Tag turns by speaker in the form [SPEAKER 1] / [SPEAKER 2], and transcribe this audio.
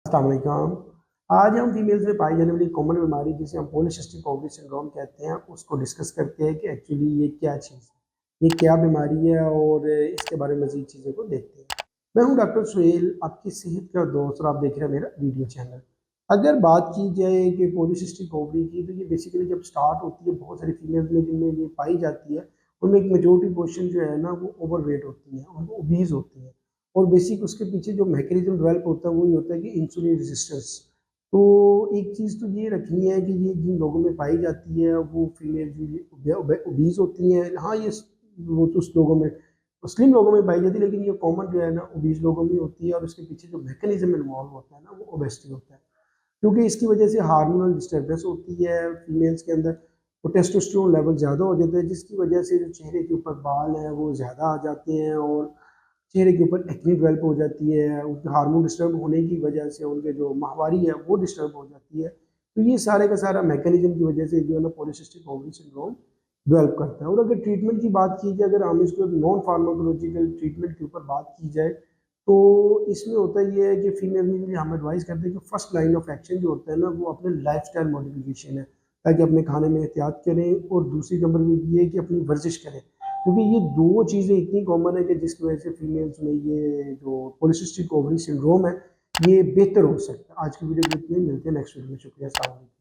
[SPEAKER 1] अस्सलाम वालेकुम। आज हम फीमेल्स में पाई जाने वाली कॉमन बीमारी जिसे हम पॉलीसिस्टिक ओवरी सिंड्रोम कहते हैं उसको डिस्कस करते हैं कि एक्चुअली ये क्या चीज़ है, ये क्या बीमारी है और इसके बारे में मज़ीद चीज़ों को देखते हैं। मैं हूं डॉक्टर सुहेल, आपकी सेहत का दोस्त, और आप देख रहे हैं मेरा वीडियो चैनल। अगर बात की जाए कि पॉलीसिस्टिक ओवरी की, तो ये बेसिकली जब स्टार्ट होती है बहुत सारी फीमेल्स में जिनमें ये पाई जाती है, उनमें एक मेजोरिटी पोर्शन जो है ना वो ओवरवेट होती है, उनको ओबीज होती है। और बेसिक उसके पीछे जो मैकेनिज्म डेवलप होता है वो ये होता है कि इंसुलिन रेजिस्टेंस। तो एक चीज़ तो ये रखनी है कि ये जिन लोगों में पाई जाती है वो फीमेल जो ओबीज होती हैं। हाँ, ये वो तो उस लोगों में मुस्लिम लोगों में पाई जाती है, लेकिन ये कॉमन जो है ना ओबीज लोगों में होती है, और उसके पीछे जो मैकेनिज्म इन्वॉल्व होता है ना वो ओबेसिटी होता है। क्योंकि इसकी वजह से हार्मोनल डिस्टर्बेंस होती है फीमेल्स के अंदर, तो टेस्टोस्टेरोन लेवल ज़्यादा हो जाता है, जिसकी वजह से जो चेहरे के ऊपर बाल हैं वो ज़्यादा आ जाते हैं, और चेहरे के ऊपर एक्ने डेवलप हो जाती है। उनके हार्मोन डिस्टर्ब होने की वजह से उनके जो माहवारी है वो डिस्टर्ब हो जाती है। तो ये सारे का सारा मैकेनिज्म की वजह से जो है ना पॉलीसिस्टिक ओवरी सिंड्रोम डेवलप करता है। और अगर ट्रीटमेंट की बात की जाए, अगर हम इसको नॉन फार्माकोलॉजिकल ट्रीटमेंट के ऊपर बात की जाए, तो इसमें होता ये है कि फीमेल में भी हम एडवाइस करते हैं कि फर्स्ट लाइन ऑफ एक्शन जो होता है ना वो अपने लाइफस्टाइल मॉडिफिकेशन है, ताकि अपने खाने में एहतियात करें, और दूसरी नंबर में ये है कि अपनी वर्जिश करें। क्योंकि ये 2 चीज़ें इतनी कॉमन है कि जिसकी वजह से फीमेल्स में ये जो पॉलीसिस्टिक ओवरी सिंड्रोम है, ये बेहतर हो सकता है। आज की वीडियो में इतने, मिलते हैं नेक्स्ट वीडियो में। शुक्रिया, अस्सलाम वालेकुम।